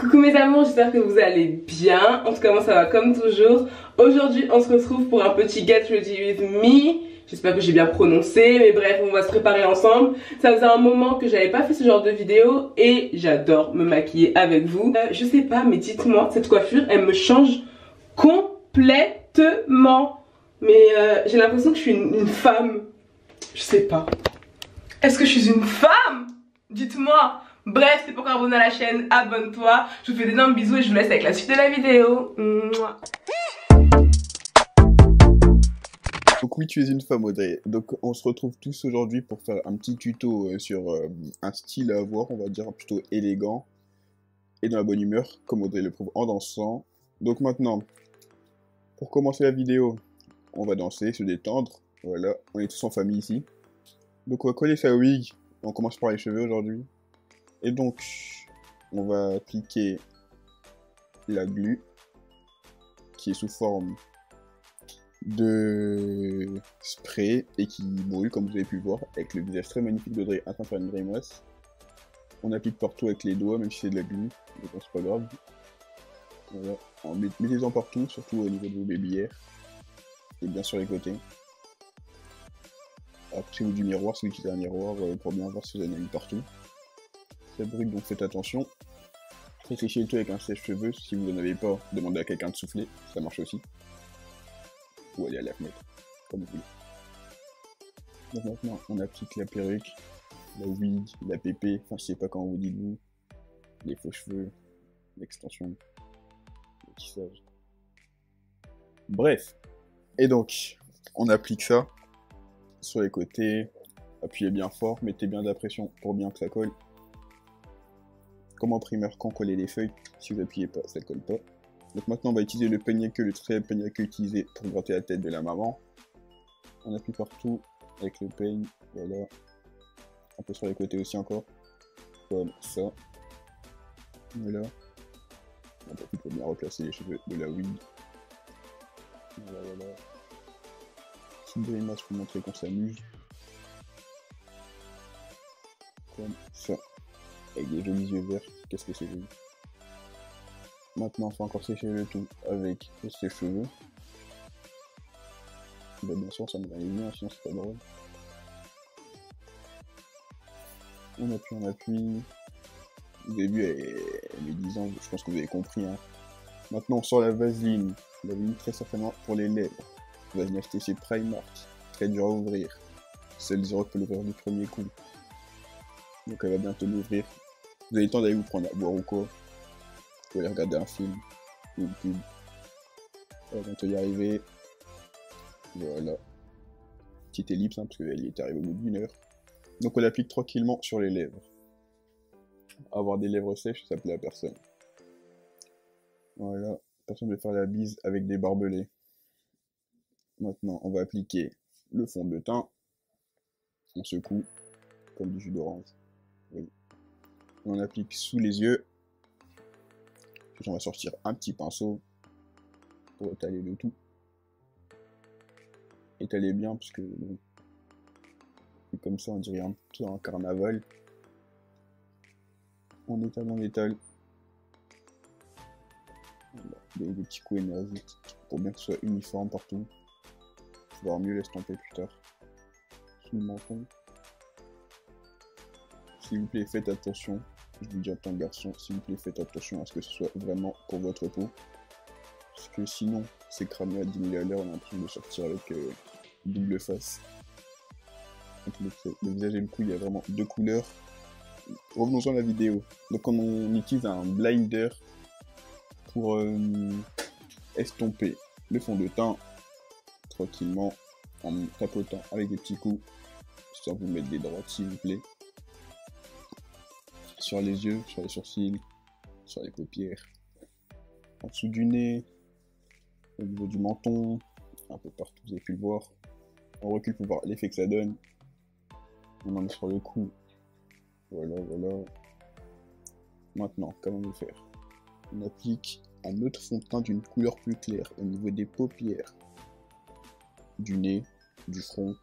Coucou mes amours, j'espère que vous allez bien. En tout cas moi ça va comme toujours. Aujourd'hui on se retrouve pour un petit Get Ready With Me. J'espère que j'ai bien prononcé, mais bref on va se préparer ensemble. Ça faisait un moment que j'avais pas fait ce genre de vidéo et j'adore me maquiller avec vous. Je sais pas, mais dites-moi, cette coiffure elle me change complètement. Mais j'ai l'impression que je suis une femme. Je sais pas. Est-ce que je suis une femme? Dites-moi. Bref, c'est pour abonner à la chaîne, abonne-toi. Je vous fais d'énormes bisous et je vous laisse avec la suite de la vidéo. Mouah. Donc oui, tu es une femme, Audrey. Donc on se retrouve tous aujourd'hui pour faire un petit tuto sur un style à avoir, on va dire plutôt élégant et dans la bonne humeur, comme Audrey le prouve en dansant. Donc maintenant, pour commencer la vidéo, on va danser, se détendre. Voilà, on est tous en famille ici. Donc on va coller sa wig. On commence par les cheveux aujourd'hui. Et donc, on va appliquer la glue qui est sous forme de spray et qui brûle comme vous avez pu le voir avec le visage très magnifique d'Audrey en train de faire une grimace. On applique partout avec les doigts même si c'est de la glue, donc c'est pas grave. Voilà, mettez-en partout, surtout au niveau de vos babyères et bien sur les côtés. Approchez-vous du miroir si vous utilisez un miroir pour bien voir si vous en avez mis partout. Ça brûle donc faites attention. Réfléchissez le tout avec un sèche-cheveux, si vous n'en avez pas, demandez à quelqu'un de souffler, ça marche aussi. Ou aller à la fenêtre, comme vous voulez. Donc maintenant, on applique la perruque, la wig, la pépé, enfin je sais pas comment vous dites vous, les faux cheveux, l'extension, le tissage. Bref, et donc, on applique ça sur les côtés, appuyez bien fort, mettez bien de la pression pour bien que ça colle. Comme en primaire, quand coller les feuilles, si vous appuyez pas, ça colle pas. Donc maintenant, on va utiliser le peigne à queue, le très peigne à queue utilisé pour gratter la tête de la maman. On appuie partout avec le peigne, voilà. Un peu sur les côtés aussi encore, comme ça. Voilà. On profite pour bien replacer les cheveux de la wig. Voilà, voilà. Petite grimace pour montrer qu'on s'amuse. Comme ça. Avec des jolis yeux verts, qu'est-ce que c'est joli. Maintenant, on fait encore sécher le tout avec ses cheveux. Bah, bien sûr, ça me va bien, sinon c'est pas drôle. On appuie. Au début, elle met 10 ans, je pense que vous avez compris. Hein. Maintenant, on sort la vaseline. La vaseline, très certainement pour les lèvres. Vaseline achetée chez Primark. Très dur à ouvrir. Seul Zero peut l'ouvrir du premier coup. Donc, elle va bientôt l'ouvrir. Vous avez le temps d'aller vous prendre à boire ou quoi. Vous pouvez aller regarder un film ou une pub. Elle va bientôt y arriver. Voilà. Petite ellipse, hein, parce qu'elle y est arrivée au bout d'une heure. Donc on l'applique tranquillement sur les lèvres. Avoir des lèvres sèches, ça plaît à personne. Voilà. Personne ne veut faire la bise avec des barbelés. Maintenant, on va appliquer le fond de teint. On secoue comme du jus d'orange. Oui. On applique sous les yeux. Puis on va sortir un petit pinceau pour étaler le tout. Étaler bien parce que bon, comme ça on dirait un peu un carnaval. On étale. Voilà. Des petits coups énergiques pour bien que ce soit uniforme partout. Pour pouvoir mieux l'estomper plus tard. Sous le menton. S'il vous plaît, faites attention. Je vous dis en tant que garçon, s'il vous plaît, faites attention à ce que ce soit vraiment pour votre peau. Parce que sinon, c'est cramé à 10 000 à l'heure, on a l'impression de sortir avec double face. Le visage et le cou, il y a vraiment deux couleurs. Revenons-en à la vidéo. Donc on utilise un blinder pour estomper le fond de teint tranquillement en tapotant avec des petits coups sans vous mettre des droites s'il vous plaît. Sur les yeux, sur les sourcils, sur les paupières, en dessous du nez, au niveau du menton, un peu partout, vous avez pu le voir. On recule pour voir l'effet que ça donne. On en met sur le cou. Voilà. Maintenant, comment le faire? On applique un autre fond de teint d'une couleur plus claire au niveau des paupières, du nez, du front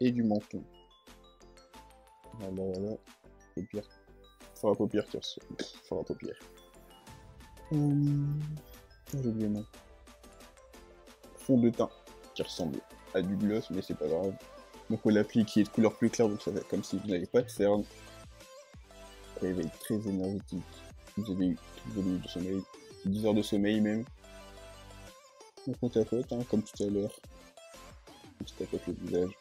et du menton. Voilà. Paupières. Fort à paupières qui ressort. Fort à paupières. J'ai oublié le nom. Fond de teint qui ressemble à du gloss, mais c'est pas grave. Donc on l'applique qui est de couleur plus claire, donc ça va être comme si vous n'avez pas de cerne. Réveil très énergétique. Vous avez eu toute votre nuit de sommeil, 10 heures de sommeil même. Donc on tapote, hein, comme tout à l'heure. On se tapote le visage.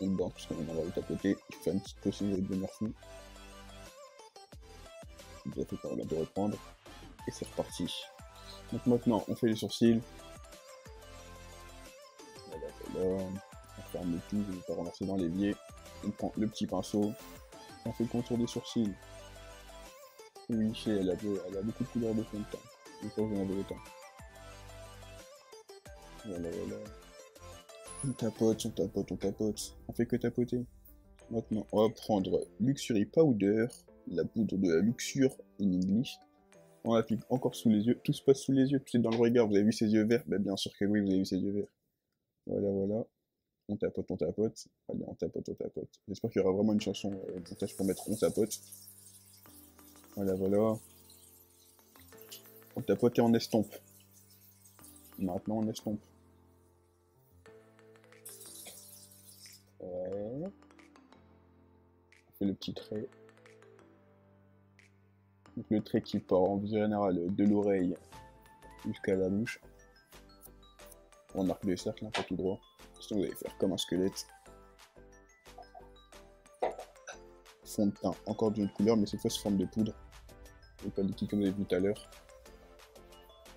On dort parce qu'on vient d'avoir le tapoter. Il fait une petite pause si vous allez devenir fou. Vous avez par là de reprendre. Et c'est reparti. Donc maintenant on fait les sourcils. Voilà. On ferme le tout, je vais pas renverser dans l'évier. On prend le petit pinceau. On fait le contour des sourcils. Oui, elle a beaucoup de couleurs de fond de teint. Une fois que j'en avais autant. Voilà. On tapote, on tapote, on tapote. On fait que tapoter. Maintenant, on va prendre Luxury Powder, la poudre de la luxure in English. On l'applique encore sous les yeux. Tout se passe sous les yeux, tout est dans le regard. Vous avez vu ses yeux verts? Ben, bien sûr que oui, vous avez vu ses yeux verts. Voilà. On tapote, on tapote. Allez, on tapote, on tapote. J'espère qu'il y aura vraiment une chanson montage pour mettre on tapote. Voilà. On tapote et on estompe. Maintenant, on estompe. Ouais. On fait le petit trait. Donc le trait qui part en général de l'oreille jusqu'à la bouche. On arc de cercle, pas tout droit. Sinon vous allez faire comme un squelette. Fond de teint, encore d'une autre couleur, mais cette fois sous forme de poudre. Et pas liquide comme vous avez vu tout à l'heure.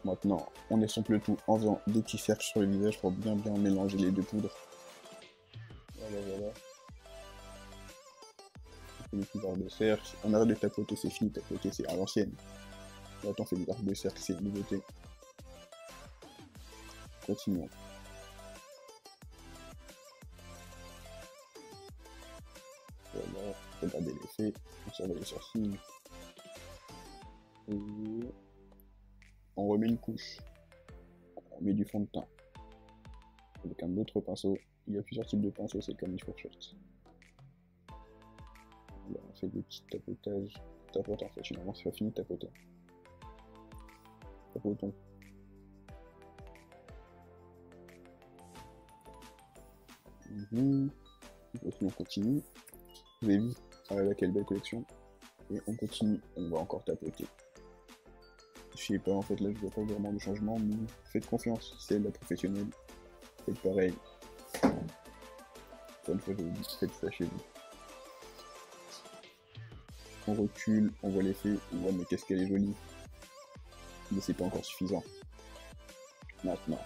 Maintenant, on estompe le tout en faisant des petits cercles sur le visage pour bien mélanger les deux poudres. Voilà. On fait des petits arcs de cercle. On arrête de tapoter, c'est fini, tapoter c'est à l'ancienne. Maintenant on fait des arcs de cercle, c'est une nouveauté. Continuons. Voilà, regardez l'effet, on surveille les sourcils. Et on remet une couche. On met du fond de teint. Avec un autre pinceau. Il y a plusieurs types de pinceaux, c'est comme une fourchette. Là, on fait des petits tapotages. Tapote en fait, finalement c'est pas fini de tapoter. Tapotons. On continue. Vous avez vu, quelle belle collection. Et on continue, on va encore tapoter. Je sais pas, en fait là je vois pas vraiment de changement, mais faites confiance, c'est la professionnelle. Faites pareil. Une fois je vous dis, faites ça chez vous. On recule, on voit l'effet, on voit mais qu'est-ce qu'elle est jolie. Mais c'est pas encore suffisant. Maintenant,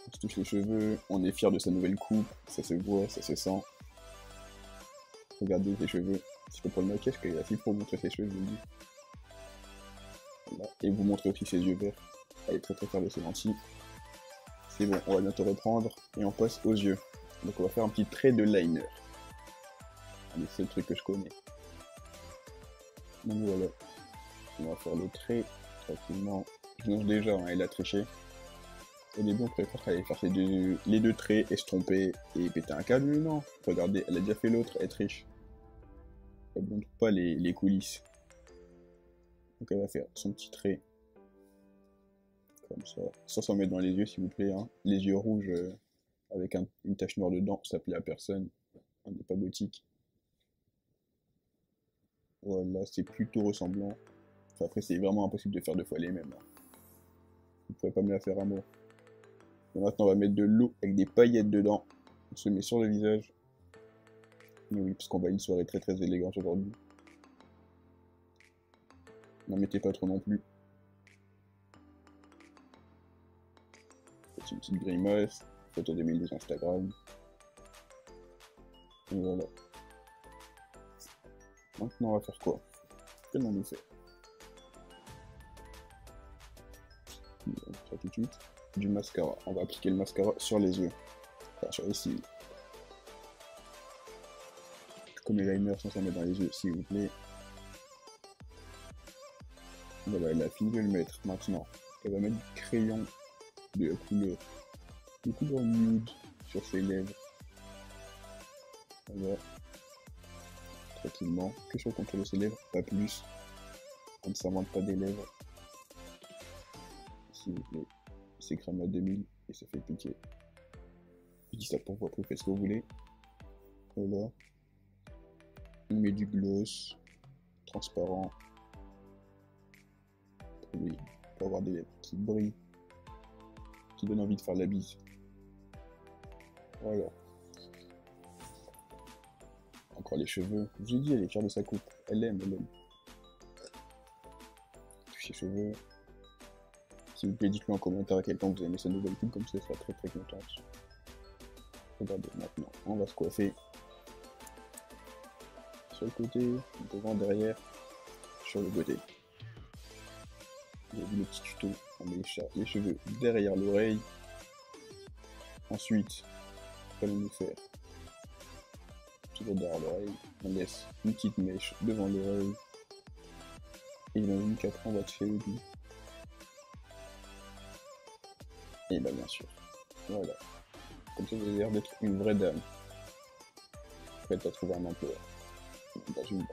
on se touche les cheveux, on est fier de sa nouvelle coupe, ça se voit, ça se sent. Regardez ses cheveux, c'est pas pour le maquillage qu'il a fait pour montrer ses cheveux, je vous le dis. Voilà. Et vous montrez aussi ses yeux verts. Elle est très fière de ses lentilles. C'est bon, on va bientôt reprendre et on passe aux yeux. Donc on va faire un petit trait de liner. Allez, c'est le truc que je connais. Donc voilà, on va faire le trait tranquillement. Je nage déjà, hein, elle a triché. Au début, on préfère aller faire les deux traits, estomper et péter un câble. Mais non, regardez, elle a déjà fait l'autre, elle triche. Elle ne montre pas les coulisses. Donc elle va faire son petit trait. Comme ça. Sans s'en mettre dans les yeux, s'il vous plaît. Hein. Les yeux rouges avec une tache noire dedans, ça plaît à personne. On n'est pas gothique. Voilà, c'est plutôt ressemblant. Enfin, après, c'est vraiment impossible de faire deux fois les mêmes. Hein. Vous ne pourrez pas me la faire à mot. Et maintenant, on va mettre de l'eau avec des paillettes dedans. On se met sur le visage. Mais oui, parce qu'on va à une soirée très élégante aujourd'hui. N'en mettez pas trop non plus. Faites une petite grimace. Photo 2012 Instagram. Et voilà. Maintenant, on va faire quoi? Qu'est-ce qu'on nous fait? Ça tout de suite. Du mascara. On va appliquer le mascara sur les yeux. Enfin, sur les cils. Comme les liners sans s'en mettre dans les yeux, s'il vous plaît. Voilà, elle a fini de le mettre. Maintenant, elle va mettre du crayon de la couleur nude sur ses lèvres. Voilà. Tranquillement. Que sur le contour de ses lèvres, pas plus. On ne s'invente pas des lèvres. S'il vous plaît. C'est crème à 2000 et ça fait piquer. Je dis ça pour vous, après faites ce que vous voulez. Voilà. On met du gloss transparent. Oui, pour avoir des lèvres qui brillent, qui donnent envie de faire la bise. Voilà. Encore les cheveux. Je vous ai dit, elle est fière de sa coupe. Elle aime. Touche ses cheveux. S'il vous plaît, dites-le en commentaire à quelqu'un que vous aimez sa nouvelle coupe, comme ça, elle sera très très contente. Regardez, maintenant, on va se coiffer. Sur le côté, devant, derrière, sur le côté. Vous avez vu le petit tuto, on met les cheveux derrière l'oreille. Ensuite, allons-nous faire toujours derrière l'oreille. On laisse une petite mèche devant l'oreille. Et dans une 4 on va tirer le tout. Et bah bien sûr, voilà. Comme ça vous avez l'air d'être une vraie dame. Prête à trouver un emploi dans une banque.